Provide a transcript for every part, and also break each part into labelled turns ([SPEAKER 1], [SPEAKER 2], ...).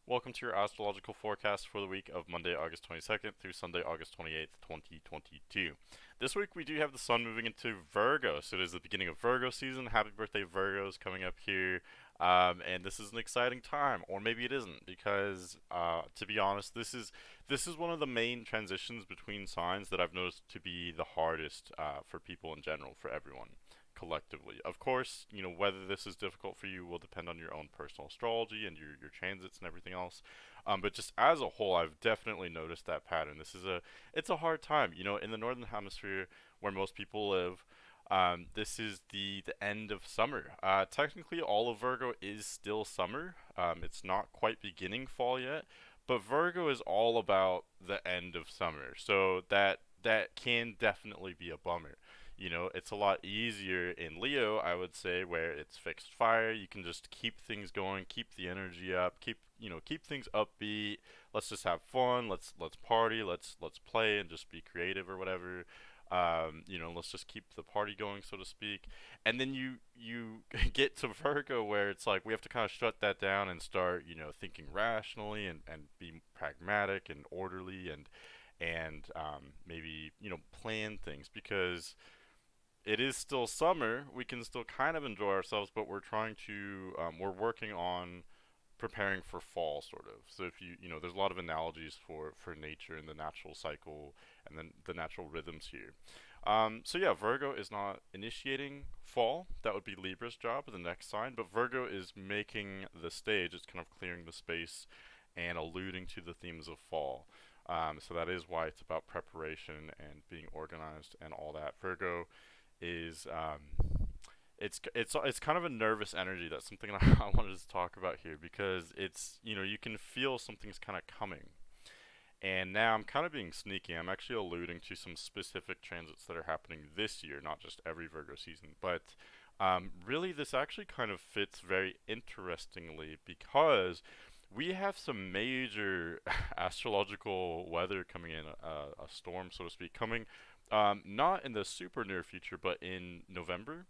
[SPEAKER 1] Welcome to your astrological forecast for the week of Monday, August 22nd through Sunday, August 28th, 2022. This week we do have the sun moving into Virgo, so it is the beginning of Virgo season. Happy birthday, Virgos, coming up here. And this is an exciting time, or maybe it isn't, because to be honest, this is one of the main transitions between signs that I've noticed to be the hardest for people in general, for everyone collectively. Of course, whether this is difficult for you will depend on your own personal astrology and your transits and everything else. But just as a whole, I've definitely noticed that pattern. It's a hard time, in the northern hemisphere where most people live. This is the end of summer. Technically, all of Virgo is still summer. It's not quite beginning fall yet, but Virgo is all about the end of summer. So that can definitely be a bummer. It's a lot easier in Leo, I would say, where it's fixed fire. You can just keep things going, keep the energy up, keep things upbeat. Let's just have fun. Let's party. Let's play and just be creative or whatever. Let's just keep the party going, so to speak. And then you get to Virgo where it's like we have to kind of shut that down and start, thinking rationally and be pragmatic and orderly and maybe plan things because it is still summer. We can still kind of enjoy ourselves, but we're working on preparing for fall, sort of. So if there's a lot of analogies for nature and the natural cycle and then the natural rhythms here. So yeah, Virgo is not initiating fall. That would be Libra's job, the next sign. But Virgo is making the stage. It's kind of clearing the space and alluding to the themes of fall. So that is why it's about preparation and being organized and all that. Virgo is it's kind of a nervous energy. That's something I wanted to talk about here because it's you can feel something's kind of coming. And now I'm kind of being sneaky. I'm actually alluding to some specific transits that are happening this year, not just every Virgo season. But really, this actually kind of fits very interestingly because we have some major astrological weather coming in, a storm, so to speak, coming not in the super near future, but in November,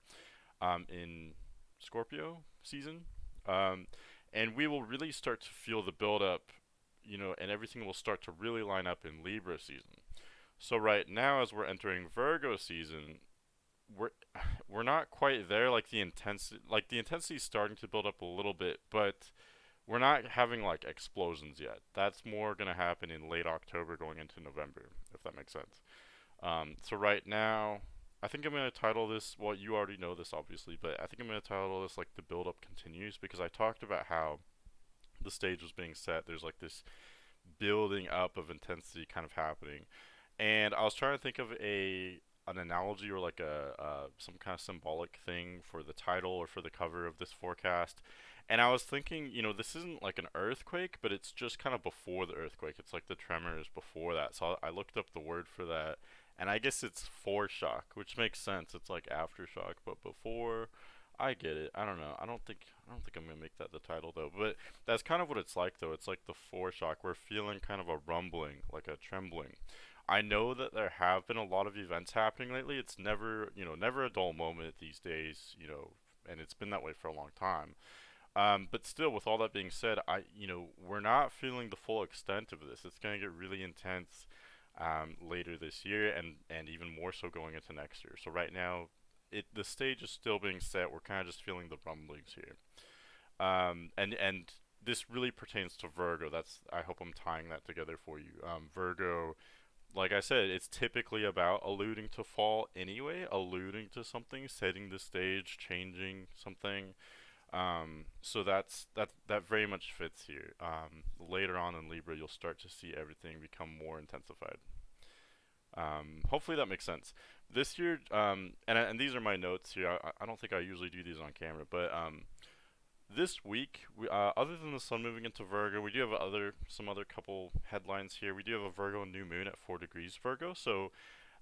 [SPEAKER 1] in Scorpio season. Um, and we will really start to feel the build up, and everything will start to really line up in Libra season. So right now, as we're entering Virgo season, we're we're not quite there. Like the intensity is starting to build up a little bit, but we're not having like explosions yet. That's more gonna happen in late October, going into November, if that makes sense. So right now, I think I'm gonna title this. Well, you already know this obviously, but I think I'm gonna title this like the build up continues because I talked about how the stage was being set. There's like this building up of intensity kind of happening, and I was trying to think of a an analogy or like a some kind of symbolic thing for the title or for the cover of this forecast. And I was thinking, this isn't like an earthquake, but it's just kind of before the earthquake. It's like the tremors before that. So I looked up the word for that, and I guess it's foreshock, which makes sense. It's like aftershock, but before. I get it. I don't know. I don't think I'm gonna make that the title though. But that's kind of what it's like though. It's like the foreshock. We're feeling kind of a rumbling, like a trembling. I know that there have been a lot of events happening lately. It's never a dull moment these days, and it's been that way for a long time. But still, with all that being said, we're not feeling the full extent of this. It's going to get really intense later this year, and even more so going into next year. So right now, the stage is still being set. We're kind of just feeling the rumblings here, and this really pertains to Virgo. I hope I'm tying that together for you. Virgo, like I said, it's typically about alluding to fall anyway, alluding to something, setting the stage, changing something. So that very much fits here. Later on in Libra, you'll start to see everything become more intensified. Hopefully that makes sense. This year, and these are my notes here. I don't think I usually do these on camera, but this week, other than the sun moving into Virgo, we do have some other couple headlines here. We do have a Virgo new moon at 4 degrees Virgo. So,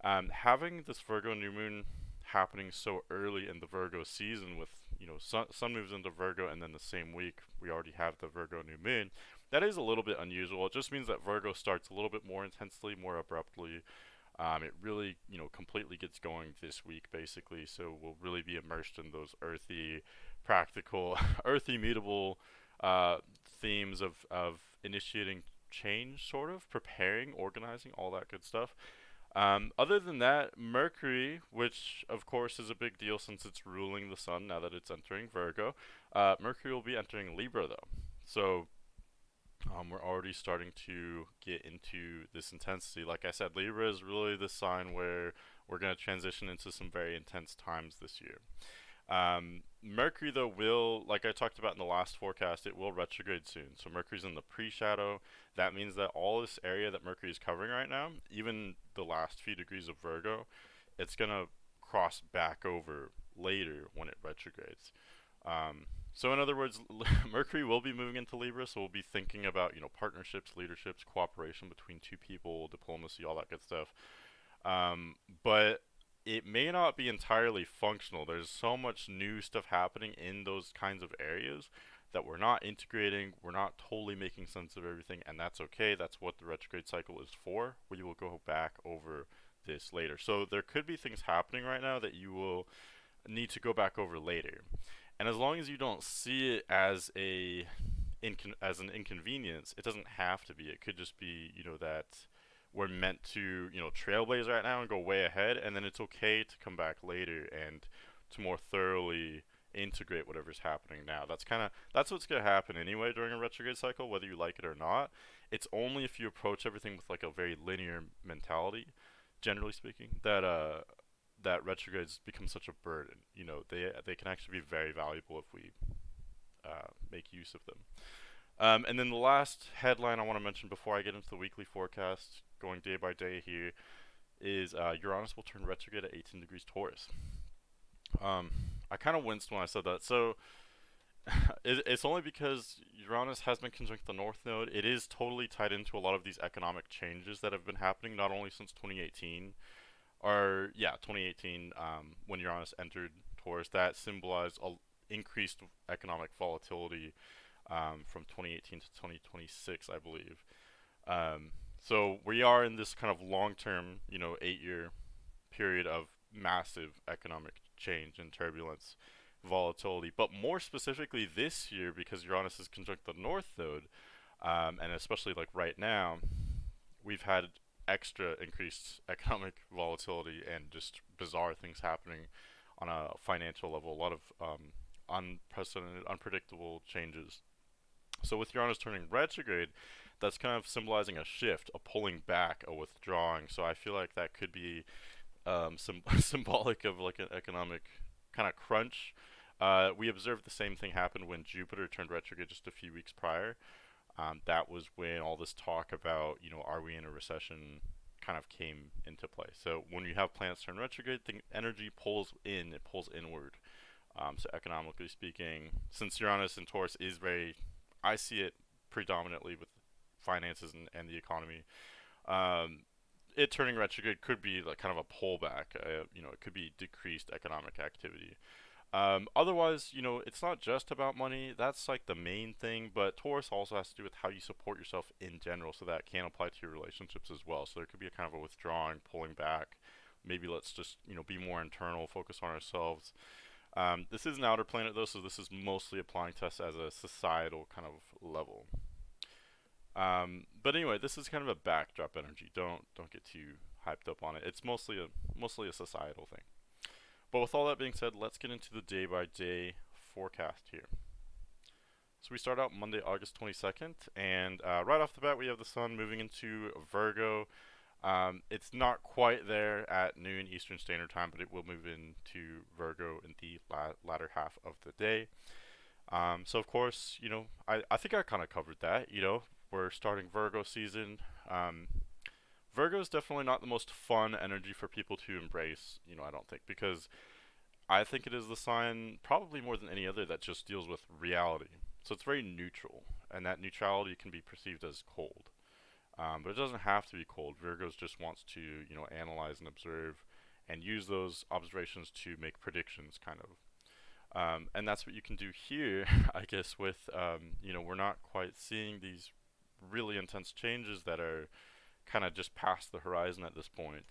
[SPEAKER 1] having this Virgo new moon happening so early in the Virgo season, with sun moves into Virgo, and then the same week we already have the Virgo new moon. That is a little bit unusual. It just means that Virgo starts a little bit more intensely, more abruptly. It really, completely gets going this week, basically. So we'll really be immersed in those earthy, practical, earthy, mutable uh, themes of initiating change, sort of preparing, organizing, all that good stuff. Other than that, Mercury, which of course is a big deal since it's ruling the sun now that it's entering Virgo, Mercury will be entering Libra though. So we're already starting to get into this intensity. Like I said, Libra is really the sign where we're going to transition into some very intense times this year. Mercury, though, will, like I talked about in the last forecast, it will retrograde soon. So Mercury's in the pre-shadow. That means that all this area that Mercury is covering right now, even the last few degrees of Virgo, it's going to cross back over later when it retrogrades. So in other words, Mercury will be moving into Libra, so we'll be thinking about, partnerships, leaderships, cooperation between two people, diplomacy, all that good stuff. But it may not be entirely functional. There's so much new stuff happening in those kinds of areas that we're not integrating, we're not totally making sense of everything, and that's okay. That's what the retrograde cycle is for. We will go back over this later. So there could be things happening right now that you will need to go back over later. And as long as you don't see it as as an inconvenience, it doesn't have to be. It could just be, that we're meant to, trailblaze right now and go way ahead, and then it's okay to come back later and to more thoroughly integrate whatever's happening now. That's what's gonna happen anyway during a retrograde cycle, whether you like it or not. It's only if you approach everything with like a very linear mentality, generally speaking, that retrogrades become such a burden. They can actually be very valuable if we make use of them. And then the last headline I want to mention before I get into the weekly forecast, going day by day here, is Uranus will turn retrograde at 18 degrees Taurus. I kind of winced when I said that. So it's only because Uranus has been conjunct the North Node. It is totally tied into a lot of these economic changes that have been happening, not only since 2018, 2018, when Uranus entered Taurus, that symbolized increased economic volatility from 2018 to 2026, I believe. So we are in this kind of long-term, 8-year period of massive economic change and turbulence, volatility. But more specifically this year, because Uranus is conjunct the North Node, and especially like right now, we've had extra increased economic volatility and just bizarre things happening on a financial level. A lot of unprecedented, unpredictable changes. So with Uranus turning retrograde, that's kind of symbolizing a shift, a pulling back, a withdrawing. So I feel like that could be symbolic of like an economic kind of crunch. We observed the same thing happen when Jupiter turned retrograde just a few weeks prior. That was when all this talk about, are we in a recession kind of came into play. So when you have planets turn retrograde, the energy pulls in, it pulls inward. So economically speaking, since Uranus in Taurus is I see it predominantly with finances and the economy. It turning retrograde could be like kind of a pullback. It could be decreased economic activity. Otherwise, it's not just about money. That's like the main thing, but Taurus also has to do with how you support yourself in general, so that can apply to your relationships as well. So there could be a kind of a withdrawing, pulling back. Maybe let's just, be more internal, focus on ourselves. This is an outer planet though, so this is mostly applying to us as a societal kind of level. But anyway, this is kind of a backdrop energy. Don't get too hyped up on it. It's mostly a societal thing. But with all that being said, let's get into the day-by-day forecast here. So we start out Monday, August 22nd, and right off the bat, we have the sun moving into Virgo. It's not quite there at noon Eastern Standard Time, but it will move into Virgo in the latter half of the day. So of course, I think I kind of covered that. We're starting Virgo season. Virgo is definitely not the most fun energy for people to embrace, I don't think, because I think it is the sign, probably more than any other, that just deals with reality. So it's very neutral, and that neutrality can be perceived as cold. But it doesn't have to be cold. Virgos just wants to, analyze and observe and use those observations to make predictions, kind of. And that's what you can do here, I guess, with, we're not quite seeing these really intense changes that are kind of just past the horizon at this point.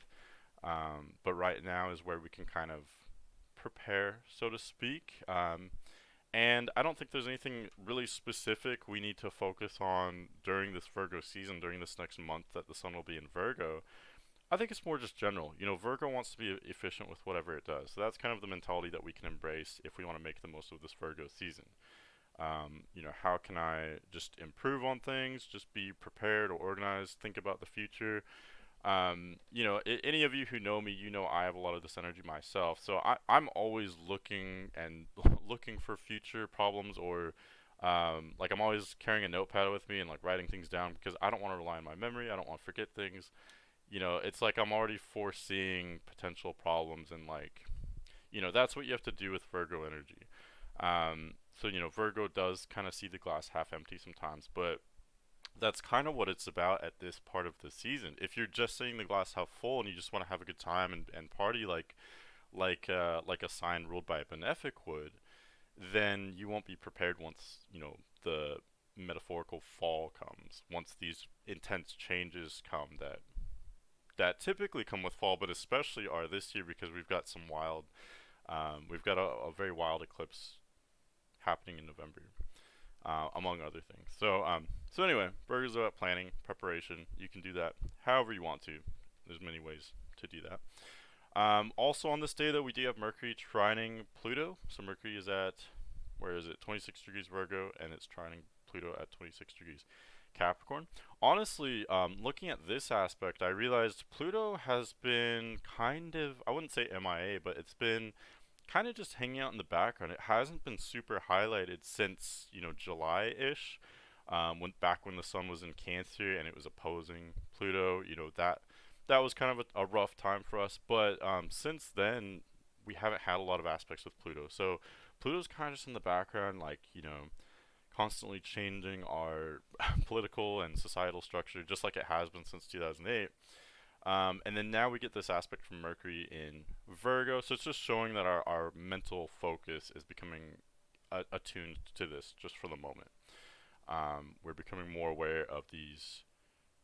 [SPEAKER 1] But right now is where we can kind of prepare, so to speak. And I don't think there's anything really specific we need to focus on during this Virgo season, during this next month that the sun will be in Virgo. I think it's more just general. Virgo wants to be efficient with whatever it does. So that's kind of the mentality that we can embrace if we want to make the most of this Virgo season. How can I just improve on things, just be prepared or organized, think about the future? Any of you who know me, I have a lot of this energy myself. So I'm always looking and looking for future problems, or like I'm always carrying a notepad with me and like writing things down because I don't want to rely on my memory. I don't want to forget things. It's like I'm already foreseeing potential problems, and like, that's what you have to do with Virgo energy. Virgo does kind of see the glass half empty sometimes, but that's kind of what it's about at this part of the season. If you're just seeing the glass half full and you just want to have a good time and party like a sign ruled by a benefic would, then you won't be prepared once, the metaphorical fall comes. Once these intense changes come that typically come with fall, but especially are this year because we've got a very wild eclipse happening in November, among other things. So anyway, Virgo's about planning, preparation. You can do that however you want to. There's many ways to do that. Also on this day, though, we do have Mercury trining Pluto. So Mercury is at, where is it? 26 degrees Virgo, and it's trining Pluto at 26 degrees Capricorn. Honestly, looking at this aspect, I realized Pluto has been kind of, I wouldn't say MIA, but it's been kind of just hanging out in the background. It hasn't been super highlighted since, July-ish, when the sun was in Cancer and it was opposing Pluto. That was kind of a rough time for us. But since then, we haven't had a lot of aspects with Pluto. So Pluto's kind of just in the background, like, constantly changing our political and societal structure, just like it has been since 2008. And then now we get this aspect from Mercury in Virgo. So it's just showing that our mental focus is becoming attuned to this just for the moment. We're becoming more aware of these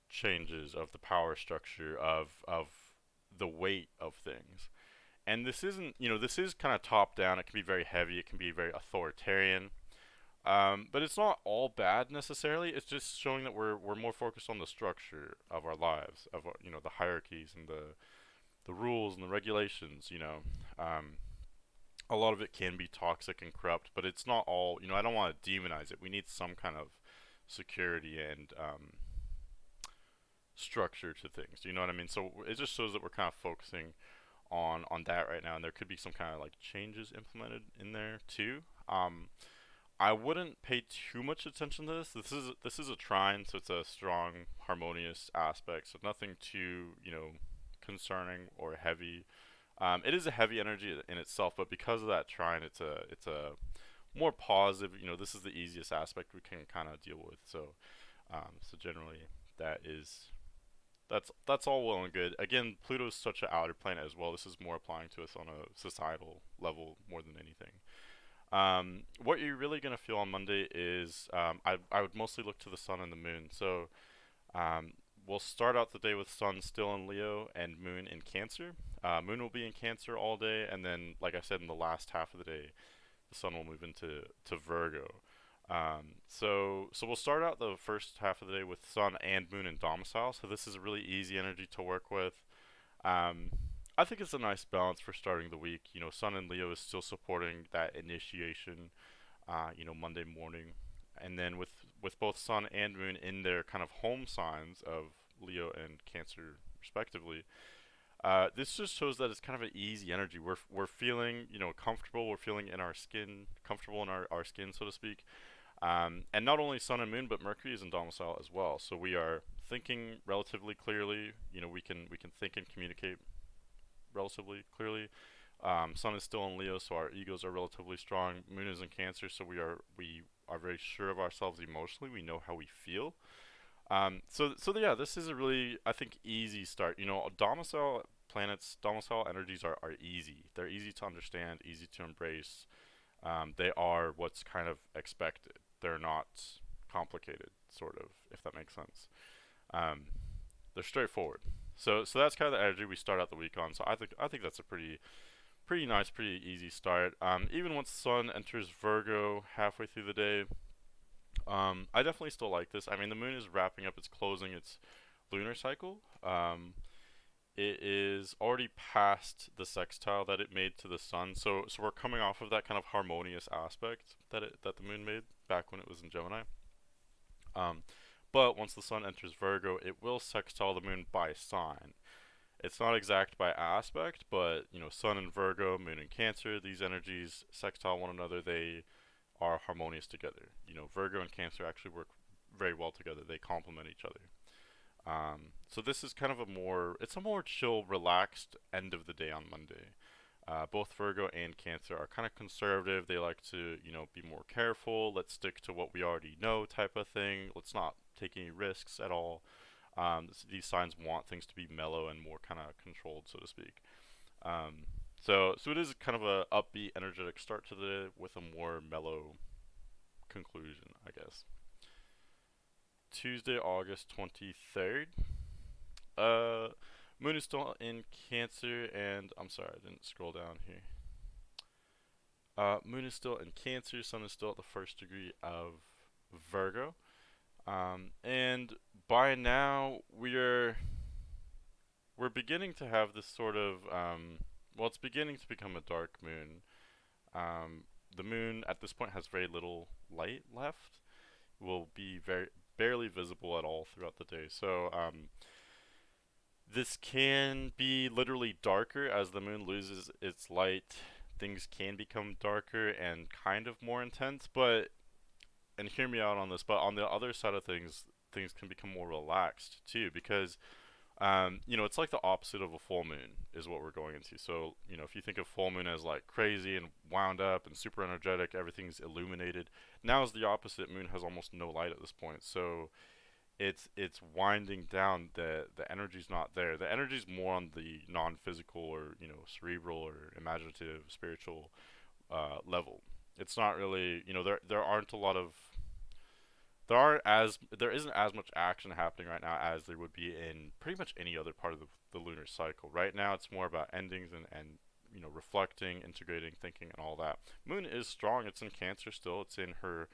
[SPEAKER 1] changes, of the power structure, of the weight of things. And this isn't, this is kind of top down. It can be very heavy. It can be very authoritarian. But it's not all bad necessarily. It's just showing that we're more focused on the structure of our lives, of the hierarchies and the rules and the regulations. A lot of it can be toxic and corrupt, but it's not all. I don't want to demonize it. We need some kind of security and structure to things. Do you know what I mean? So it just shows that we're kind of focusing on that right now, and there could be some kind of like changes implemented in there too. I wouldn't pay too much attention to this. This is a trine, so it's a strong, harmonious aspect. So nothing too concerning or heavy. It is a heavy energy in itself, but because of that trine, it's a more positive. This is the easiest aspect we can kind of deal with. So generally that's all well and good. Again, Pluto is such an outer planet as well. This is more applying to us on a societal level more than anything. What you're really going to feel on Monday is I would mostly look to the sun and the moon. So we'll start out the day with sun still in Leo and moon in Cancer. Moon will be in Cancer all day, and then, like I said, in the last half of the day, the sun will move into Virgo. So we'll start out the first half of the day with sun and moon in domicile. So this is a really easy energy to work with. Um, I think it's a nice balance for starting the week. Sun and Leo is still supporting that initiation, Monday morning. And then with both Sun and Moon in their kind of home signs of Leo and Cancer, respectively, this just shows that it's kind of an easy energy. We're feeling, comfortable. We're feeling in our skin, comfortable in our skin, so to speak. And not only Sun and Moon, but Mercury is in domicile as well. So we are thinking relatively clearly. We can think and communicate relatively clearly. Sun is still in Leo, so our egos are relatively strong. Moon is in Cancer, so we are very sure of ourselves emotionally. We know how we feel. So yeah, this is a really, I think, easy start. Domicile planets, domicile energies are easy. They're easy to understand, easy to embrace. They are what's kind of expected. They're not complicated, sort of, if that makes sense. Um, they're straightforward. So that's kind of the energy we start out the week on. So I think that's a pretty pretty nice, pretty easy start. Even once the sun enters Virgo halfway through the day, I definitely still like this. I mean, the moon is wrapping up, it's closing its lunar cycle. It is already past the sextile that it made to the sun, so we're coming off of that kind of harmonious aspect that the moon made back when it was in Gemini. Um, but once the sun enters Virgo, it will sextile the moon by sign. It's not exact by aspect, but sun in Virgo, moon in Cancer, these energies sextile one another. They are harmonious together. Virgo and Cancer actually work very well together. They complement each other. So this is kind of it's a more chill, relaxed end of the day on Monday. Both Virgo and Cancer are kind of conservative. They like to, be more careful. Let's stick to what we already know, type of thing. Let's not take any risks at all. These signs want things to be mellow and more kind of controlled, so to speak. So it is kind of a upbeat, energetic start to the day with a more mellow conclusion, I guess. Tuesday, August 23rd. Uh, Moon is still in Cancer, and I'm sorry, I didn't scroll down here. Moon is still in Cancer, Sun is still at the first degree of Virgo. And by now we're beginning to have this sort of well, it's beginning to become a dark moon. The moon at this point has very little light left. Will be very barely visible at all throughout the day. So this can be literally darker as the moon loses its light. Things can become darker and kind of more intense, but and hear me out on this, but on the other side of things, things can become more relaxed too, because it's like the opposite of a full moon is what we're going into. So, if you think of full moon as like crazy and wound up and super energetic, everything's illuminated. Now is the opposite. Moon has almost no light at this point. So it's winding down. The energy's not there. The energy's more on the non-physical or, cerebral or imaginative, spiritual level. It's not really, there aren't a lot of there isn't as much action happening right now as there would be in pretty much any other part of the lunar cycle. Right now it's more about endings and reflecting, integrating, thinking, and all that. Moon is strong. It's in Cancer still. It's in her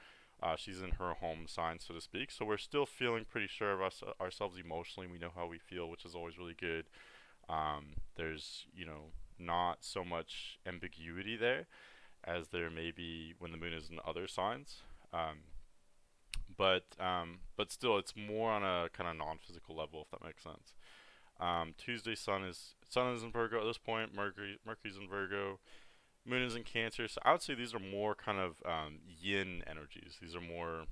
[SPEAKER 1] she's in her home sign, so to speak. So we're still feeling pretty sure of ourselves emotionally. We know how we feel, which is always really good. There's not so much ambiguity there as there may be when the moon is in other signs. But still, it's more on a kind of non-physical level, if that makes sense. Tuesday, Sun is in Virgo at this point. Mercury's in Virgo. Moon is in Cancer. So I would say these are more kind of yin energies. These are more,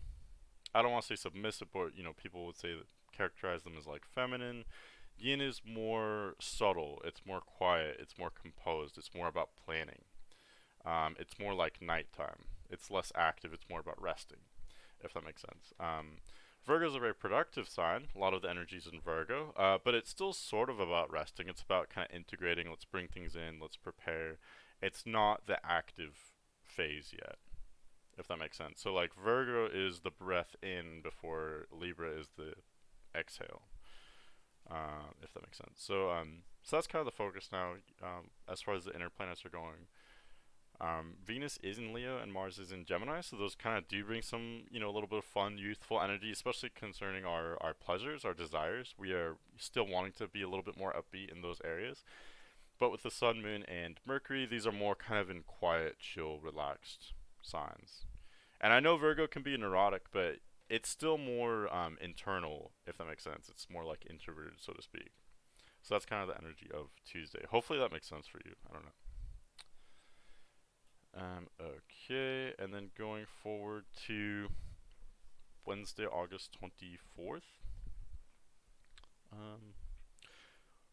[SPEAKER 1] I don't want to say submissive, but people would say that characterize them as like feminine. Yin is more subtle. It's more quiet. It's more composed. It's more about planning. It's more like nighttime. It's less active. It's more about resting, if that makes sense. Virgo is a very productive sign. A lot of the energy is in Virgo, but it's still sort of about resting. It's about kind of integrating. Let's bring things in. Let's prepare. It's not the active phase yet, if that makes sense. So like Virgo is the breath in before Libra is the exhale, if that makes sense. So that's kind of the focus now, as far as the inner planets are going. Venus is in Leo and Mars is in Gemini, so those kind of do bring some, a little bit of fun, youthful energy, especially concerning our pleasures, our desires. We are still wanting to be a little bit more upbeat in those areas. But with the Sun, Moon, and Mercury, these are more kind of in quiet, chill, relaxed signs. And I know Virgo can be neurotic, but it's still more internal, if that makes sense. It's more like introverted, so to speak. So that's kind of the energy of Tuesday. Hopefully that makes sense for you. I don't know. Okay, and then going forward to Wednesday, August 24th.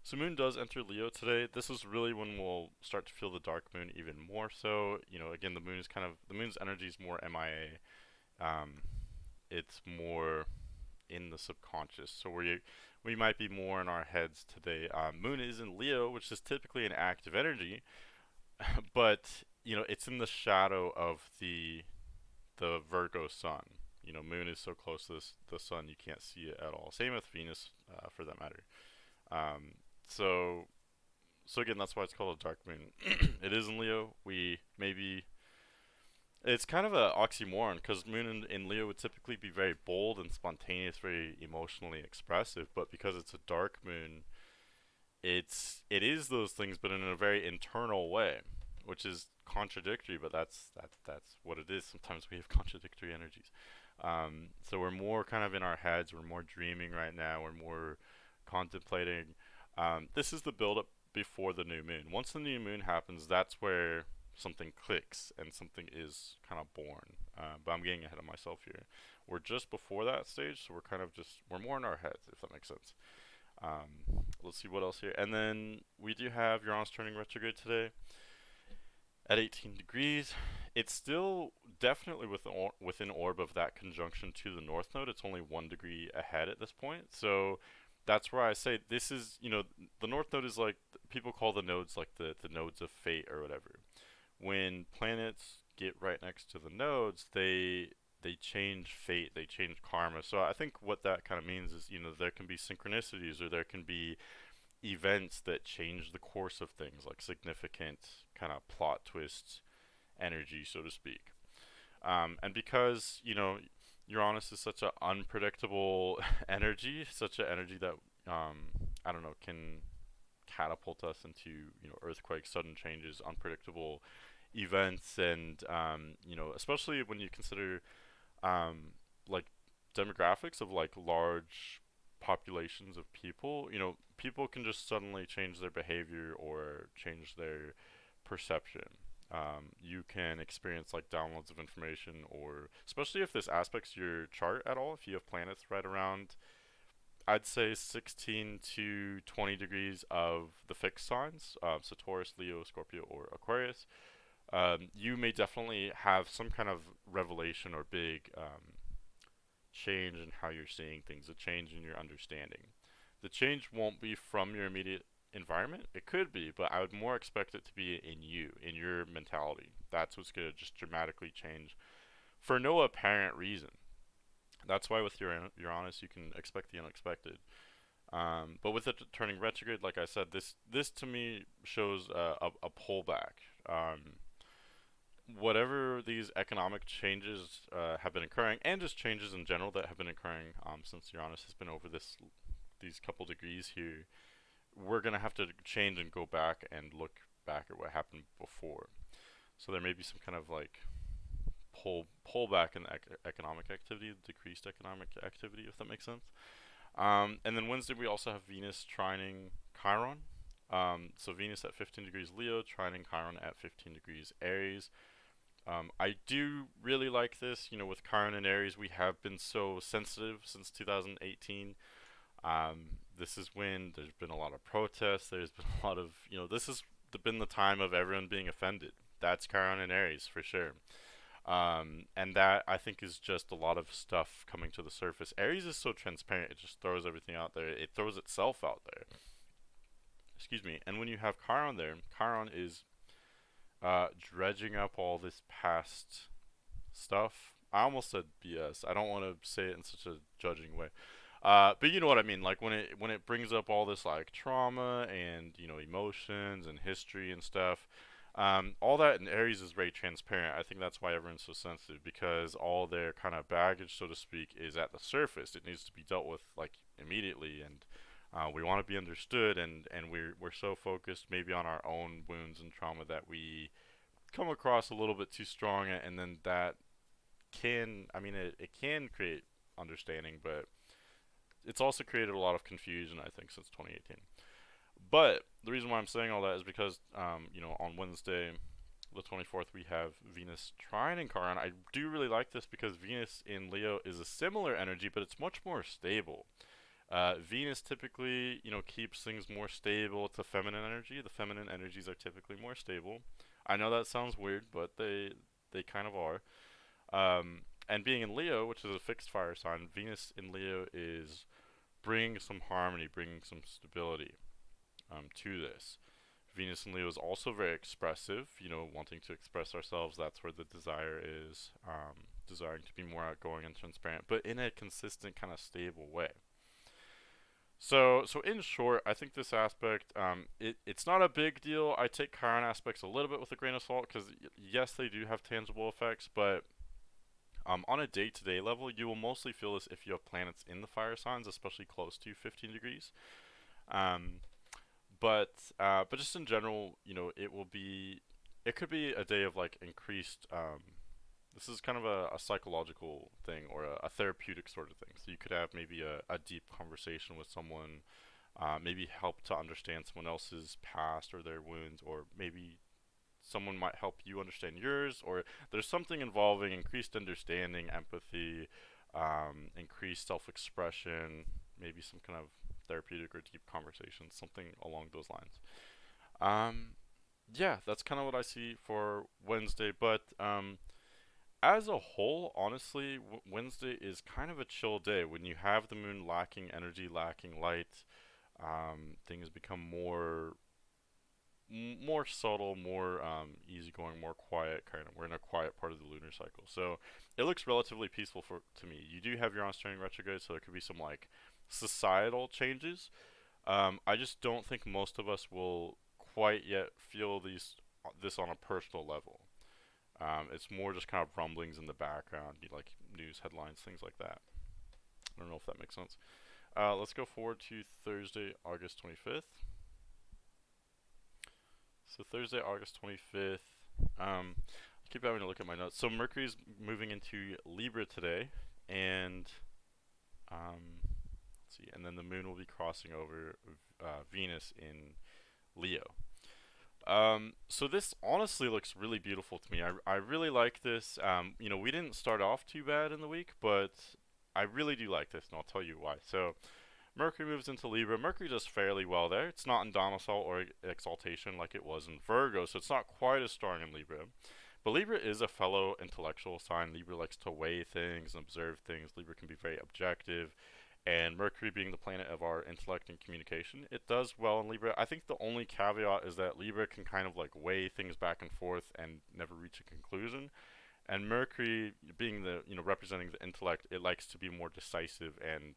[SPEAKER 1] So Moon does enter Leo today. This is really when we'll start to feel the dark moon even more so. Again, the moon's energy is more MIA. It's more in the subconscious. So we might be more in our heads today. Moon is in Leo, which is typically an active energy, but it's in the shadow of the Virgo sun. Moon is so close to the sun you can't see it at all. Same with Venus, for that matter. So So again, that's why it's called a dark moon. It is in Leo. We maybe it's kind of a oxymoron because moon in Leo would typically be very bold and spontaneous, very emotionally expressive. But because it's a dark moon, it is those things, but in a very internal way, which is contradictory. But that's what it is. Sometimes we have contradictory energies. So we're more kind of in our heads. We're more dreaming right now. We're more contemplating. This is the build up before the new moon. Once the new moon happens, that's where something clicks and something is kind of born. But I'm getting ahead of myself here. We're just before that stage, so we're kind of just we're more in our heads, if that makes sense. Let's see what else here. And then we do have Uranus turning retrograde today at 18 degrees. It's still definitely within orb of that conjunction to the North Node. It's only 1 degree ahead at this point. So that's where I say this is, the North Node is like, people call the nodes like the nodes of fate or whatever. When planets get right next to the nodes, they change fate, they change karma. So I think what that kind of means is, there can be synchronicities or there can be events that change the course of things, like significant kind of plot twists, energy, so to speak. And because Uranus is such an unpredictable energy, such an energy that I don't know, can catapult us into earthquakes, sudden changes, unpredictable events, and especially when you consider like demographics of like large populations of people. People can just suddenly change their behavior or change their perception. You can experience like downloads of information, or especially if this aspects your chart at all, if you have planets right around, I'd say 16 to 20 degrees of the fixed signs, so Taurus, Leo, Scorpio, or Aquarius. You may definitely have some kind of revelation or big change in how you're seeing things, a change in your understanding. The change won't be from your immediate environment. It could be, but I would more expect it to be in you, in your mentality. That's what's going to just dramatically change for no apparent reason. That's why with Uranus, you can expect the unexpected. But with it turning retrograde, like I said, this to me shows a pullback. Whatever these economic changes have been occurring, and just changes in general that have been occurring since Uranus has been over these couple degrees here, we're gonna have to change and go back and look back at what happened before. So there may be some kind of like pullback in economic activity, decreased economic activity, if that makes sense. And then Wednesday we also have Venus trining Chiron. So Venus at 15 degrees Leo, trining Chiron at 15 degrees Aries. I do really like this. With Chiron and Aries, we have been so sensitive since 2018. This is when there's been a lot of protests. There's been a lot of, this has been the time of everyone being offended. That's Chiron and Aries for sure. And that I think is just a lot of stuff coming to the surface. Aries is so transparent; it just throws everything out there. It throws itself out there. Excuse me. And when you have Chiron there, Chiron is dredging up all this past stuff. I almost said BS. I don't want to say it in such a judging way. But you know what I mean. Like when it brings up all this like trauma and emotions and history and stuff. All that in Aries is very transparent. I think that's why everyone's so sensitive, because all their kind of baggage, so to speak, is at the surface. It needs to be dealt with like immediately, and we want to be understood, and we're so focused maybe on our own wounds and trauma that we come across a little bit too strong, and then that can, I mean, it can create understanding, but it's also created a lot of confusion, I think, since 2018. But the reason why I'm saying all that is because, on Wednesday, the 24th, we have Venus trining Chiron. I do really like this because Venus in Leo is a similar energy, but it's much more stable. Venus typically, keeps things more stable. It's a feminine energy. The feminine energies are typically more stable. I know that sounds weird, but they kind of are. And being in Leo, which is a fixed fire sign, Venus in Leo is bringing some harmony, bringing some stability to this. Venus in Leo is also very expressive, wanting to express ourselves. That's where the desire is, desiring to be more outgoing and transparent, but in a consistent, kind of stable way. So in short, I think this aspect, it's not a big deal. I take Chiron aspects a little bit with a grain of salt because yes, they do have tangible effects, but on a day-to-day level, you will mostly feel this if you have planets in the fire signs, especially close to 15 degrees. Um, but just in general, it could be a day of like increased. This is kind of a psychological thing or a therapeutic sort of thing. So you could have maybe a deep conversation with someone, maybe help to understand someone else's past or their wounds, or maybe someone might help you understand yours, or there's something involving increased understanding, empathy, increased self-expression, maybe some kind of therapeutic or deep conversation, something along those lines. Um, yeah, that's kind of what I see for Wednesday, but as a whole, honestly, Wednesday is kind of a chill day when you have the moon lacking energy, lacking light. Things become more subtle, more easygoing, more quiet. Kind of, we're in a quiet part of the lunar cycle, so it looks relatively peaceful for to me. You do have Uranus turning retrograde, so there could be some like societal changes. I just don't think most of us will quite yet feel this on a personal level. It's more just kind of rumblings in the background, like news headlines, things like that. I don't know if that makes sense. Let's go forward to Thursday, August 25th. So Thursday, August 25th. I keep having to look at my notes. So Mercury's moving into Libra today, and let's see, and then the Moon will be crossing over Venus in Leo. So this honestly looks really beautiful to me. I really like this. We didn't start off too bad in the week, but I really do like this, and I'll tell you why. So Mercury moves into Libra. Mercury does fairly well there. It's not in domicile or exaltation like it was in Virgo, so it's not quite as strong in Libra. But Libra is a fellow intellectual sign. Libra likes to weigh things and observe things. Libra can be very objective. And Mercury being the planet of our intellect and communication, it does well in Libra. I think the only caveat is that Libra can kind of like weigh things back and forth and never reach a conclusion. And Mercury being the, representing the intellect, it likes to be more decisive and,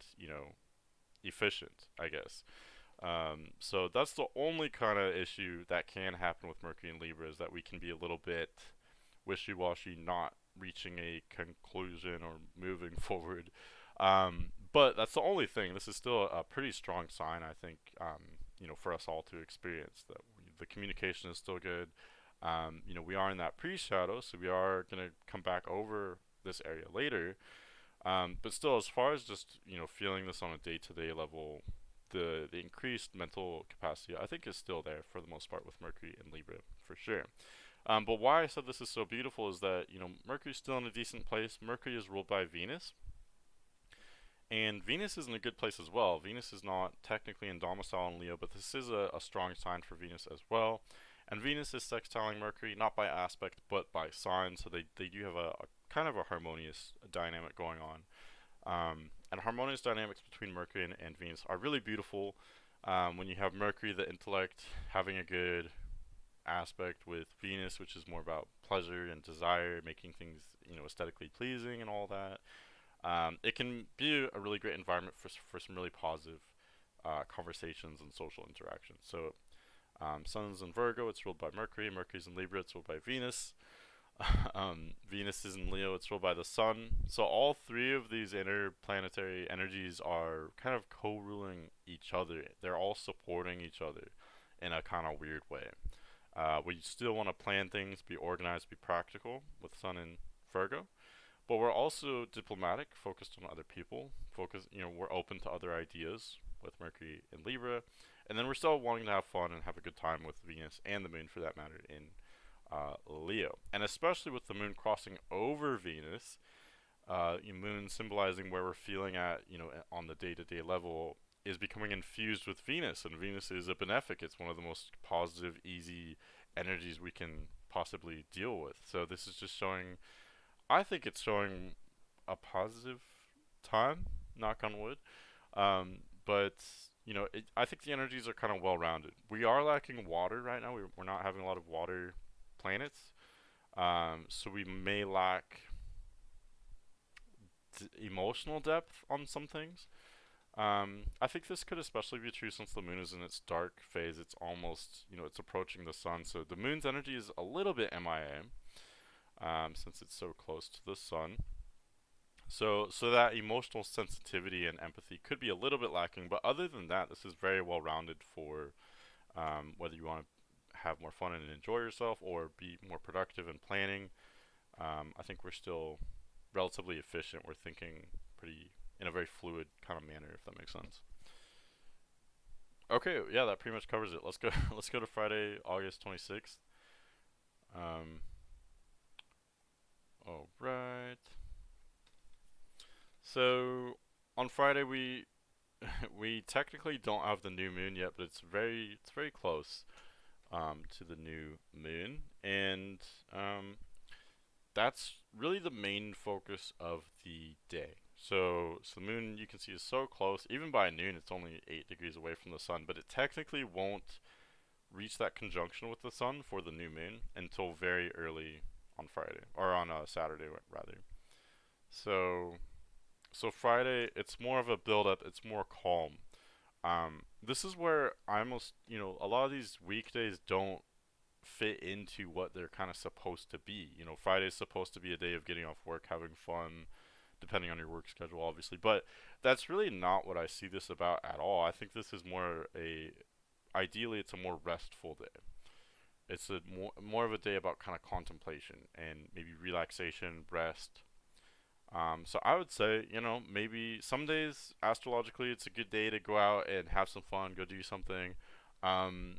[SPEAKER 1] efficient, I guess. So that's the only kind of issue that can happen with Mercury and Libra, is that we can be a little bit wishy-washy, not reaching a conclusion or moving forward. But that's the only thing. This is still a pretty strong sign, I think, for us all to experience. That the communication is still good. We are in that pre-shadow, so we are going to come back over this area later. But still, as far as just feeling this on a day-to-day level, the increased mental capacity I think is still there for the most part with Mercury and Libra for sure. But why I said this is so beautiful is that Mercury's still in a decent place. Mercury is ruled by Venus, and Venus is in a good place as well. Venus is not technically in domicile in Leo, but this is a strong sign for Venus as well. And Venus is sextiling Mercury, not by aspect, but by sign, so they do have a kind of a harmonious dynamic going on. And harmonious dynamics between Mercury and Venus are really beautiful. When you have Mercury, the intellect, having a good aspect with Venus, which is more about pleasure and desire, making things aesthetically pleasing and all that. It can be a really great environment for some really positive conversations and social interactions. So, Sun's in Virgo, it's ruled by Mercury. Mercury's in Libra, it's ruled by Venus. Venus is in Leo, it's ruled by the Sun. So all three of these interplanetary energies are kind of co-ruling each other. They're all supporting each other in a kind of weird way. We still want to plan things, be organized, be practical with Sun in Virgo, but we're also diplomatic, focused on other people. We're open to other ideas with Mercury in Libra, and then we're still wanting to have fun and have a good time with Venus and the Moon, for that matter, in Leo. And especially with the Moon crossing over Venus, Moon symbolizing where we're feeling at, on the day-to-day level, is becoming infused with Venus, and Venus is a benefic. It's one of the most positive, easy energies we can possibly deal with. So this is just showing, I think it's showing a positive time, knock on wood. But I think the energies are kind of well-rounded. We are lacking water right now. We're not having a lot of water planets, so we may lack emotional depth on some things. I think this could especially be true since the moon is in its dark phase. It's almost, it's approaching the sun. So the moon's energy is a little bit MIA, since it's so close to the sun. So that emotional sensitivity and empathy could be a little bit lacking. But other than that, this is very well rounded for whether you want to have more fun and enjoy yourself or be more productive in planning. I think we're still relatively efficient. We're thinking pretty in a very fluid kind of manner, if that makes sense. Okay, yeah, that pretty much covers it. Let's go. Let's go to Friday, August 26th. Um, all right. So on Friday we technically don't have the new moon yet, but it's very close to the new moon, and that's really the main focus of the day. So the moon you can see is so close. Even by noon, it's only 8 degrees away from the sun, but it technically won't reach that conjunction with the sun for the new moon until very early on Friday or on Saturday rather. So so Friday, it's more of a build up. It's more calm. This is where I almost, a lot of these weekdays don't fit into what they're kind of supposed to be. Friday's supposed to be a day of getting off work, having fun, depending on your work schedule, obviously. But that's really not what I see this about at all. I think this is ideally, it's a more restful day. It's a more of a day about kind of contemplation and maybe relaxation, rest. So I would say, maybe some days astrologically it's a good day to go out and have some fun, go do something. Um,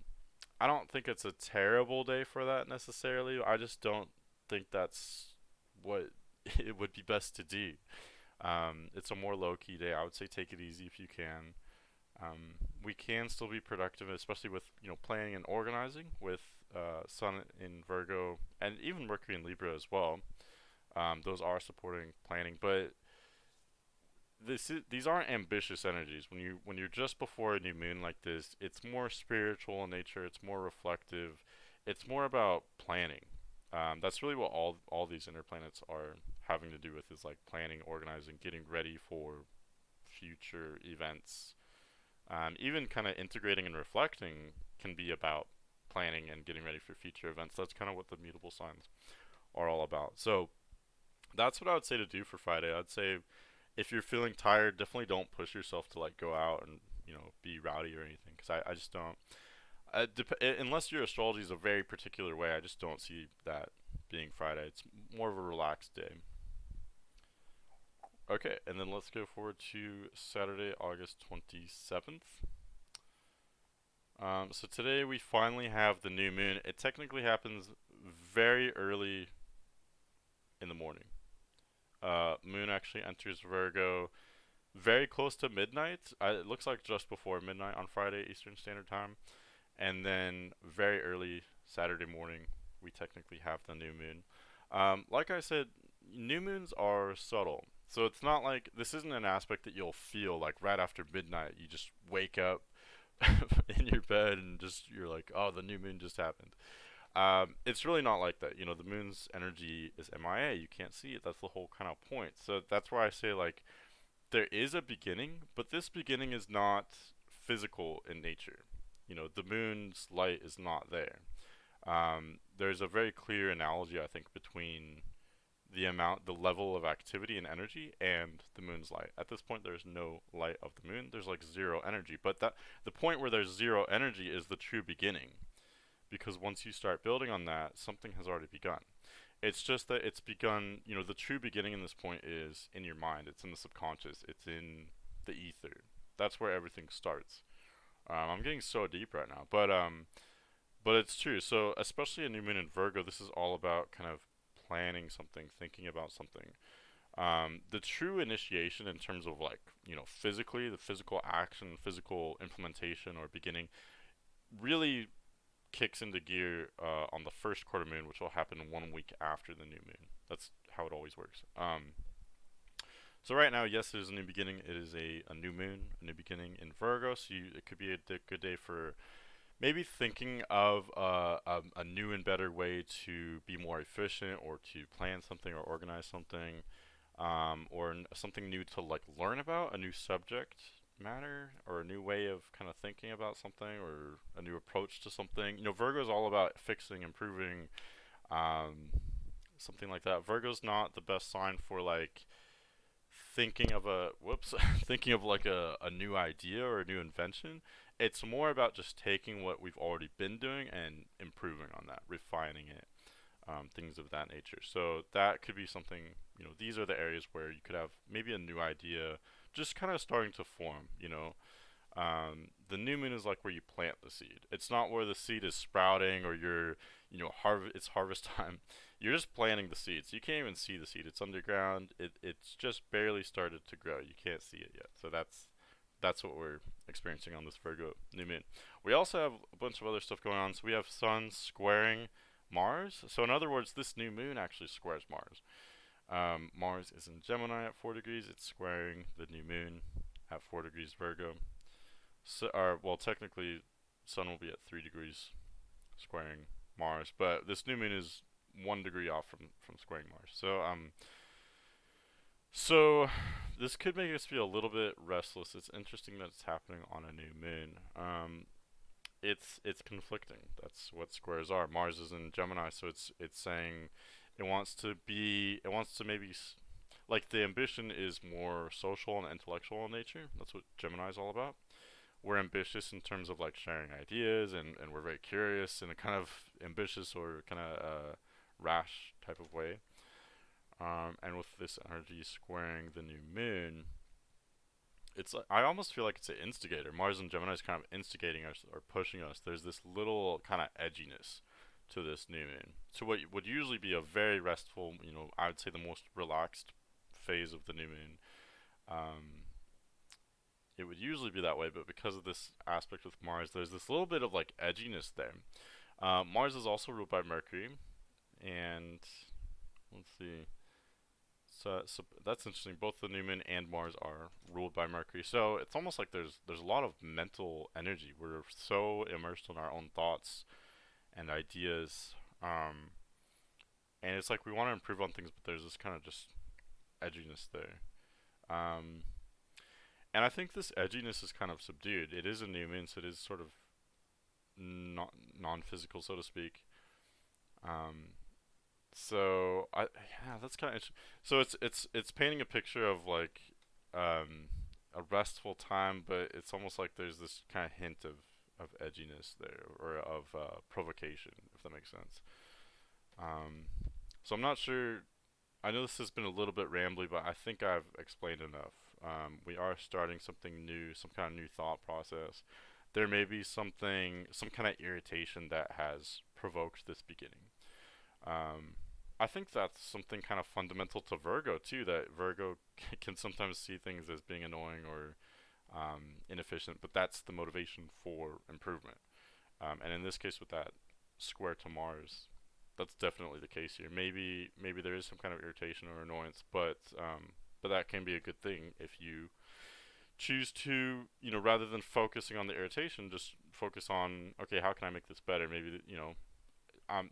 [SPEAKER 1] I don't think it's a terrible day for that necessarily. I just don't think that's what it would be best to do. It's a more low key day. I would say take it easy if you can. We can still be productive, especially with planning and organizing with Sun in Virgo and even Mercury in Libra as well. Those are supporting planning, but these aren't ambitious energies. When you're just before a new moon like this, it's more spiritual in nature. It's more reflective. It's more about planning. That's really what all these inner planets are having to do with is like planning, organizing, getting ready for future events. Even kind of integrating and reflecting can be about planning and getting ready for future events. That's kind of what the mutable signs are all about. So that's what I would say to do for Friday. I'd say if you're feeling tired, definitely don't push yourself to like go out and be rowdy or anything because I just don't. Unless your astrology is a very particular way, I just don't see that being Friday. It's more of a relaxed day. Okay, and then let's go forward to Saturday, August 27th. So today we finally have the new moon. It technically happens very early in the morning. Moon actually enters Virgo very close to midnight. It looks like just before midnight on Friday Eastern Standard Time, and then very early Saturday morning we technically have the new moon. Like I said, new moons are subtle, so it's not like this isn't an aspect that you'll feel like right after midnight. You just wake up in your bed and just you're like, oh, the new moon just happened. It's really not like that. The moon's energy is MIA. You can't see it. That's the whole kind of point. So that's why I say like there is a beginning, but this beginning is not physical in nature. The moon's light is not there. There's a very clear analogy I think between the level of activity and energy and the moon's light. At this point, there's no light of the moon. There's like zero energy. But the point where there's zero energy is the true beginning because once you start building on that, something has already begun. It's just that it's begun, the true beginning in this point is in your mind, it's in the subconscious, it's in the ether. That's where everything starts. I'm getting so deep right now, but it's true. So, especially a new moon in Virgo, this is all about kind of planning something, thinking about something. The true initiation in terms of like, physically, the physical action, physical implementation or beginning really kicks into gear on the first quarter moon, which will happen 1 week after the new moon. That's how it always works. So right now, yes, it is a new beginning. It is a new moon, a new beginning in Virgo. So it could be a good day for maybe thinking of a new and better way to be more efficient or to plan something or organize something, or something new to like learn about, a new subject. manner or a new way of kind of thinking about something or a new approach to something. You know, Virgo is all about fixing, improving, um, something like that. Virgo's not the best sign for like thinking of a whoops thinking of like a new idea or a new invention. It's more about just taking what we've already been doing and improving on that, refining it, things of that nature. So that could be something, you know, these are the areas where you could have maybe a new idea just kind of starting to form, you know. The new moon is like where you plant the seed. It's not where the seed is sprouting or you're, you know, it's harvest time. You're just planting the seed. So you can't even see the seed. It's underground. It's just barely started to grow. You can't see it yet. So that's what we're experiencing on this Virgo new moon. We also have a bunch of other stuff going on. So we have Sun squaring Mars. So in other words, this new moon actually squares Mars. Mars is in Gemini at 4 degrees. It's squaring the new moon at 4 degrees Virgo. So, well, technically, Sun will be at 3 degrees squaring Mars, but this new moon is 1 degree off from squaring Mars. So this could make us feel a little bit restless. It's interesting that it's happening on a new moon. It's conflicting. That's what squares are. Mars is in Gemini, so it's saying it wants to maybe like the ambition is more social and intellectual in nature. That's what Gemini is all about. We're ambitious in terms of like sharing ideas, and we're very curious in a kind of ambitious or kind of rash type of way. And with this energy squaring the new moon, it's I almost feel like it's an instigator. Mars and Gemini is kind of instigating us or pushing us. There's this little kind of edginess to this new moon. So what would usually be a very restful, you know, I would say the most relaxed phase of the new moon. Um, it would usually be that way, but because of this aspect with Mars, there's this little bit of like edginess there. Mars is also ruled by Mercury, and let's see. So that's interesting. Both the new moon and Mars are ruled by Mercury. So it's almost like there's a lot of mental energy. We're so immersed in our own thoughts and ideas, um, and it's like we want to improve on things, but there's this kind of just edginess there. Um, and I think this edginess is kind of subdued. It is a new moon, so it is sort of not non-physical, so to speak. Um, So I yeah, that's kind of so it's painting a picture of like um, a restful time, but it's almost like there's this kind of hint of edginess there or of provocation, if that makes sense. Um, so I'm not sure. I know this has been a little bit rambly, but I think I've explained enough. We are starting something new, some kind of new thought process. There may be some kind of irritation that has provoked this beginning. Um, I think that's something kind of fundamental to Virgo too. That Virgo can sometimes see things as being annoying or inefficient, but that's the motivation for improvement. And in this case, with that square to Mars, that's definitely the case here. Maybe there is some kind of irritation or annoyance, but that can be a good thing if you choose to, you know, rather than focusing on the irritation, just focus on, okay, how can I make this better? Maybe, you know,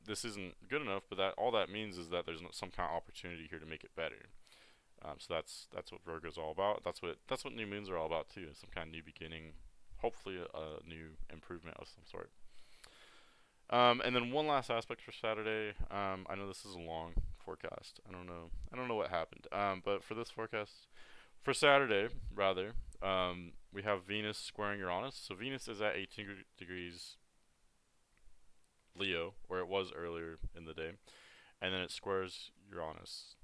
[SPEAKER 1] this isn't good enough, but that all that means is that there's some kind of opportunity here to make it better. So that's what Virgo's all about. That's what new moons are all about too. Some kind of new beginning, hopefully a new improvement of some sort. And then one last aspect for Saturday. I know this is a long forecast. I don't know what happened. But for this forecast, for Saturday rather, we have Venus squaring Uranus. So Venus is at 18 degrees Leo, where it was earlier in the day, and then it squares Uranus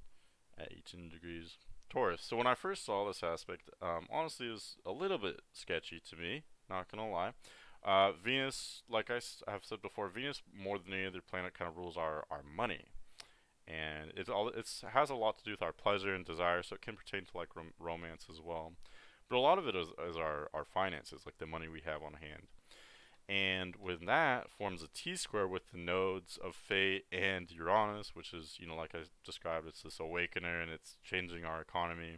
[SPEAKER 1] at 18 degrees Taurus. So when I first saw this aspect, honestly, it was a little bit sketchy to me. Not gonna lie. Venus, like have said before, Venus more than any other planet kind of rules our money, and it has a lot to do with our pleasure and desire. So it can pertain to like romance as well, but a lot of it is our finances, like the money we have on hand. And with that forms a T square with the nodes of Fate and Uranus, which is, you know, like I described, it's this awakener and it's changing our economy.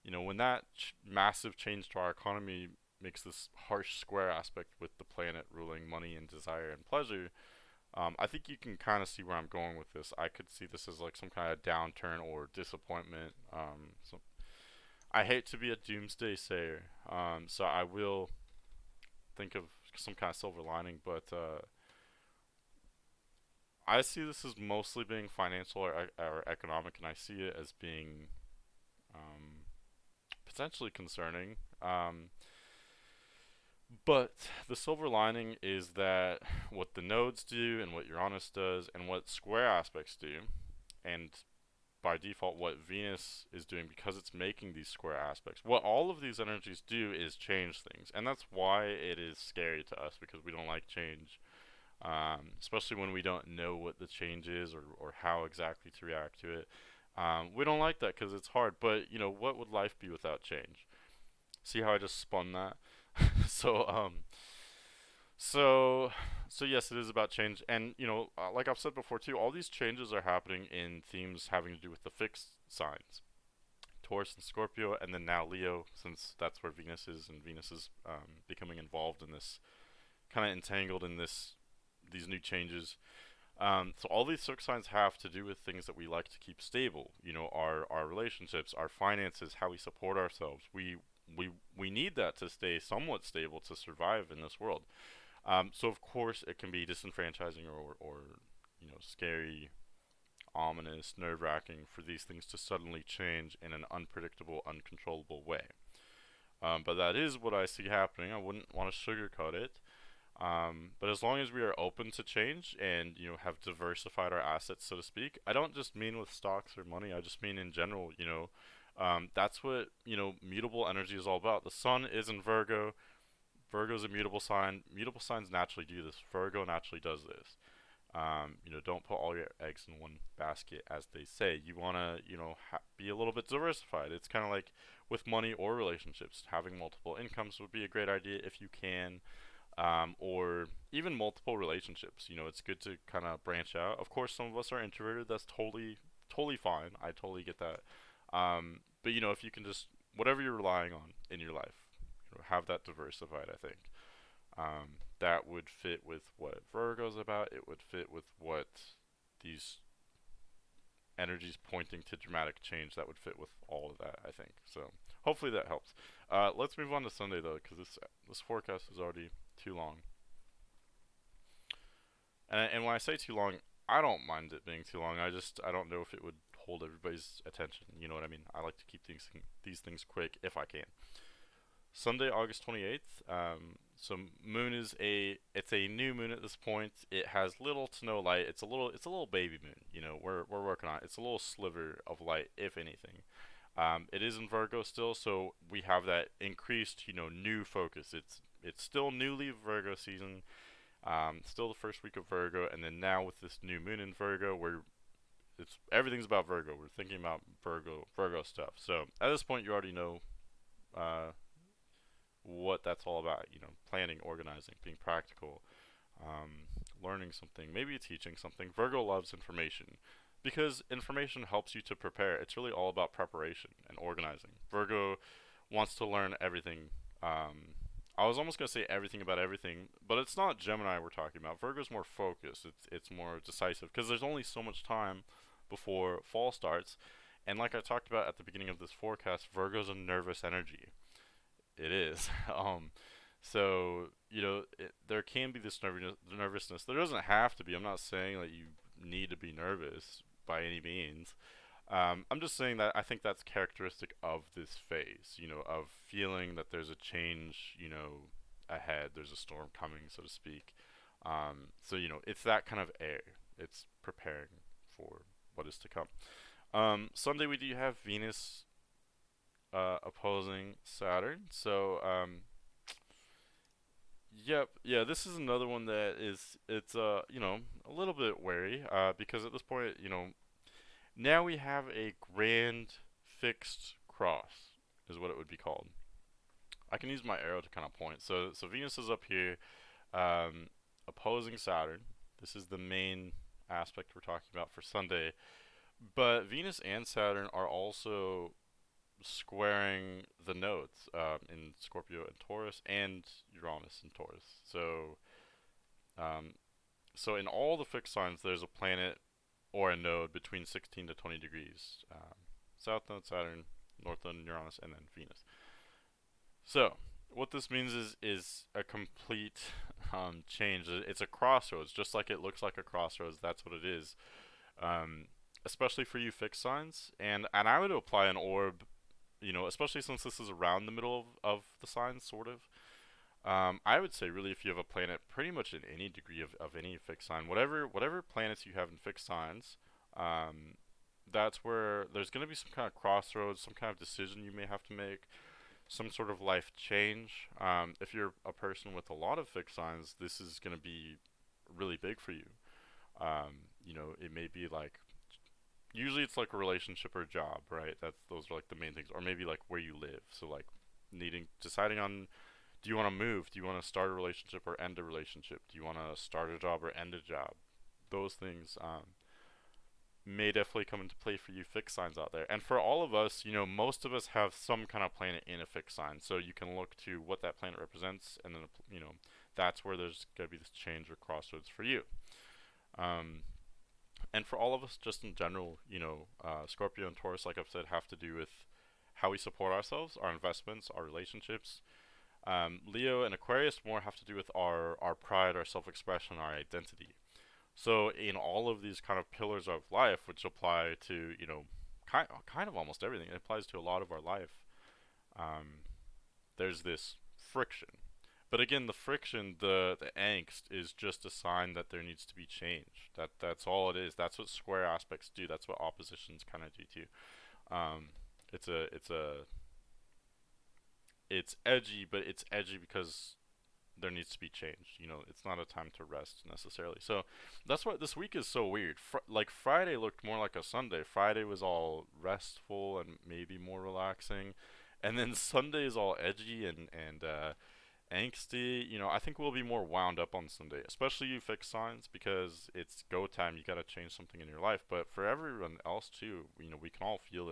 [SPEAKER 1] You know, when that massive change to our economy makes this harsh square aspect with the planet ruling money and desire and pleasure, I think you can kind of see where I'm going with this. I could see this as like some kind of downturn or disappointment. I hate to be a doomsday sayer, so I will think of some kind of silver lining, but I see this as mostly being financial or economic, and I see it as being um, potentially concerning. But the silver lining is that what the nodes do and what Uranus does and what square aspects do, and by default what Venus is doing because it's making these square aspects, what all of these energies do is change things. And that's why it is scary to us because we don't like change. Especially when we don't know what the change is or how exactly to react to it. We don't like that because it's hard. But, what would life be without change? See how I just spun that? so, so, so yes, it is about change, and like I've said before too, all these changes are happening in themes having to do with the fixed signs, Taurus and Scorpio, and then now Leo, since that's where Venus is, and Venus is becoming involved in this, kind of entangled in these new changes. So all these fixed signs have to do with things that we like to keep stable. Our relationships, our finances, how we support ourselves. We need that to stay somewhat stable to survive in this world. So of course it can be disenfranchising or scary, ominous, nerve-wracking for these things to suddenly change in an unpredictable, uncontrollable way. But that is what I see happening. I wouldn't want to sugarcoat it. But as long as we are open to change and have diversified our assets, so to speak, I don't just mean with stocks or money. I just mean in general. That's what mutable energy is all about. The sun is in Virgo. Virgo is a mutable sign. Mutable signs naturally do this. Virgo naturally does this. Don't put all your eggs in one basket, as they say. You want to, be a little bit diversified. It's kind of like with money or relationships. Having multiple incomes would be a great idea if you can, or even multiple relationships. It's good to kind of branch out. Of course, some of us are introverted. That's totally, totally fine. I totally get that. But if you can just whatever you're relying on in your life, have that diversified. I think that would fit with what Virgo's about. It would fit with what these energies pointing to dramatic change. That would fit with all of that. I think so. Hopefully that helps. Let's move on to Sunday though, because this forecast is already too long. And when I say too long, I don't mind it being too long. I don't know if it would hold everybody's attention. You know what I mean? I like to keep these things quick if I can. Sunday, August 28th. So moon is it's a new moon at this point. It has little to no light. It's a little baby moon. We're working on it. It's a little sliver of light, if anything. It is in Virgo still, so we have that increased, new focus. It's still newly Virgo season. Still the first week of Virgo, and then now with this new moon in Virgo, it's everything's about Virgo. We're thinking about Virgo stuff. So at this point, you already know uh, what that's all about. Planning, organizing, being practical, learning something, maybe teaching something. Virgo loves information because information helps you to prepare. It's really all about preparation and organizing. Virgo wants to learn everything. I was almost gonna say everything about everything, but it's not Gemini we're talking about. Virgo's more focused. It's more decisive because there's only so much time before fall starts, and like I talked about at the beginning of this forecast, Virgo's a nervous energy. It is. So there can be this nervousness. There doesn't have to be. I'm not saying that you need to be nervous by any means. I'm just saying that I think that's characteristic of this phase. Of feeling that there's a change. Ahead. There's a storm coming, so to speak. So it's that kind of air. It's preparing for what is to come. Sunday we do have Venus opposing Saturn. So, yep, yeah, this is another one that it's a little bit wary because at this point, now we have a grand fixed cross is what it would be called. I can use my arrow to kind of point. So Venus is up here, um, opposing Saturn. This is the main aspect we're talking about for Sunday. But Venus and Saturn are also squaring the nodes in Scorpio and Taurus, and Uranus and Taurus. Um, so in all the fixed signs, there's a planet or a node between 16 to 20 degrees. South node Saturn, North Node in Uranus, and then Venus. So what this means is a complete change. It's a crossroads, just like it looks like a crossroads. That's what it is. Um, Especially for you fixed signs, and I would apply an orb. Especially since this is around the middle of the signs, sort of. I would say really if you have a planet pretty much in any degree of any fixed sign, whatever planets you have in fixed signs, um, that's where there's going to be some kind of crossroads, some kind of decision you may have to make, some sort of life change. If you're a person with a lot of fixed signs, this is going to be really big for you. It may be like usually it's like a relationship or a job, right? Those are like the main things, or maybe like where you live. So like deciding on, do you want to move? Do you want to start a relationship or end a relationship? Do you want to start a job or end a job? Those things may definitely come into play for you fixed signs out there. And for all of us, most of us have some kind of planet in a fixed sign. So you can look to what that planet represents, and then that's where there's going to be this change or crossroads for you. And for all of us, just in general, Scorpio and Taurus, like I've said, have to do with how we support ourselves, our investments, our relationships. Leo and Aquarius more have to do with our pride, our self-expression, our identity. So in all of these kind of pillars of life, which apply to kind of almost everything, it applies to a lot of our life. There's this friction, but again, the friction, the angst, is just a sign that there needs to be change. That's all it is. That's what square aspects do. That's what oppositions kind of do too. Um, it's a it's a it's edgy, but it's edgy because there needs to be change. It's not a time to rest necessarily. So that's why this week is so weird. Like Friday looked more like a Sunday. Friday was all restful and maybe more relaxing, and then Sunday is all edgy and angsty. I think we'll be more wound up on Sunday, especially you fixed signs, because it's go time. You got to change something in your life. But for everyone else too, we can all feel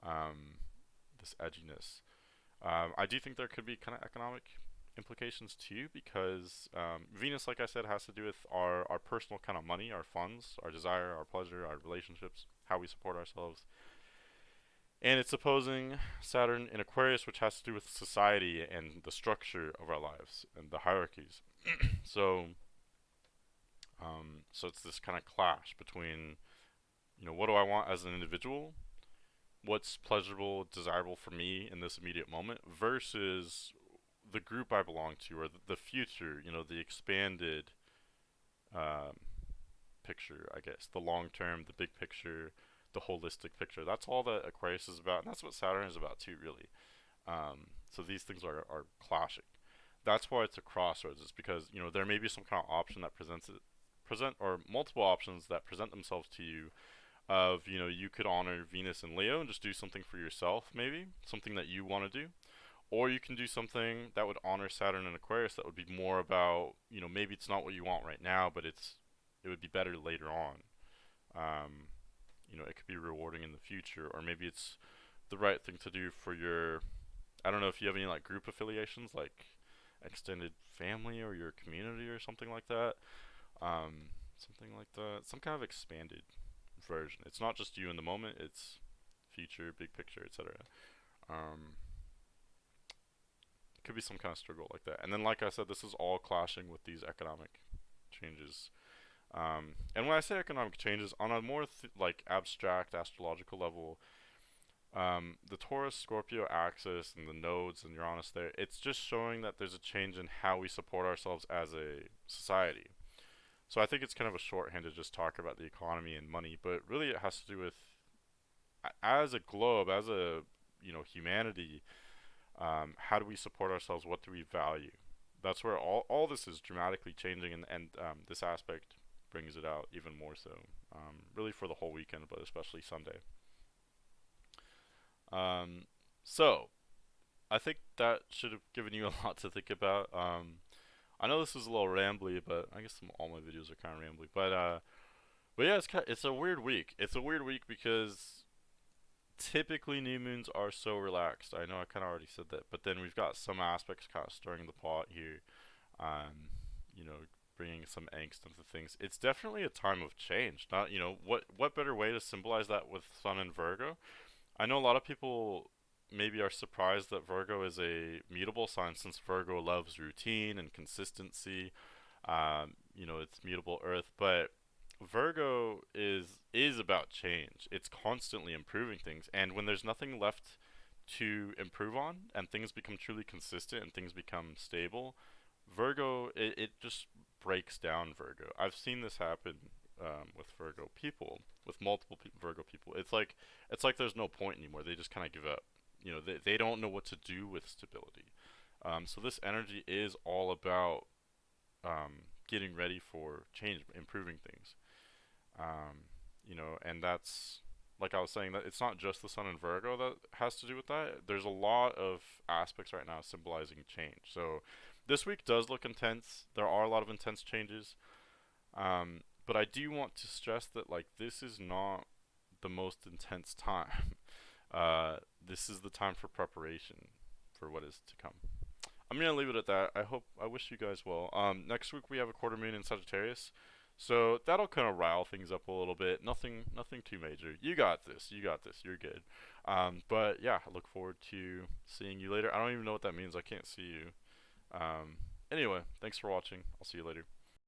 [SPEAKER 1] um, this edginess. I do think there could be kind of economic implications too, because Venus, like I said, has to do with our personal kind of money, our funds, our desire, our pleasure, our relationships, how we support ourselves. And it's opposing Saturn in Aquarius, which has to do with society and the structure of our lives and the hierarchies. So, so it's this kind of clash between, what do I want as an individual, what's pleasurable, desirable for me in this immediate moment, versus the group I belong to, or the future, the expanded um, picture, I guess, the long term, the big picture, the holistic picture. That's all that Aquarius is about, and that's what Saturn is about too, really. So these things are clashing. That's why it's a crossroads. It's because there may be some kind of option that present or multiple options that present themselves to you. Of you could honor Venus and Leo and just do something for yourself, maybe something that you want to do, or you can do something that would honor Saturn and Aquarius that would be more about, maybe it's not what you want right now, but it would be better later on. Um, it could be rewarding in the future, or maybe it's the right thing to do for your, I don't know if you have any like group affiliations, like extended family or your community or something like that. Something like that, some kind of expanded version. It's not just you in the moment, it's future, big picture, etc. Um, could be some kind of struggle like that. And then, like I said, this is all clashing with these economic changes. And when I say economic changes, on a more like abstract astrological level, the Taurus Scorpio axis and the nodes and Uranus there, it's just showing that there's a change in how we support ourselves as a society. So I think it's kind of a shorthand to just talk about the economy and money, but really it has to do with as a globe, as a humanity, how do we support ourselves? What do we value? That's where all this is dramatically changing, and this aspect brings it out even more so. Really for the whole weekend, but especially Sunday. Um, so I think that should have given you a lot to think about. I know this is a little rambly, but I guess all my videos are kind of rambly. But yeah, it's a weird week. It's a weird week because typically new moons are so relaxed. I know I kind of already said that, but then we've got some aspects kind of stirring the pot here. Um, bringing some angst into things. It's definitely a time of change. Not what better way to symbolize that with Sun and Virgo, I know a lot of people maybe are surprised that Virgo is a mutable sign since Virgo loves routine and consistency. It's mutable Earth, but Virgo is about change. It's constantly improving things, and when there's nothing left to improve on, and things become truly consistent and things become stable, Virgo it just breaks down Virgo. I've seen this happen with Virgo people, with multiple Virgo people. It's like there's no point anymore. They just kind of give up. They don't know what to do with stability. So this energy is all about getting ready for change, improving things. And that's like I was saying that it's not just the Sun in Virgo that has to do with that. There's a lot of aspects right now symbolizing change. So this week does look intense. There are a lot of intense changes. But I do want to stress that like this is not the most intense time. This is the time for preparation for what is to come. I'm gonna leave it at that. I wish you guys well. Next week we have a quarter moon in Sagittarius, so that'll kind of rile things up a little bit. Nothing too major. You got this. You got this. You're good. But yeah, I look forward to seeing you later. I don't even know what that means. I can't see you. Anyway, thanks for watching. I'll see you later.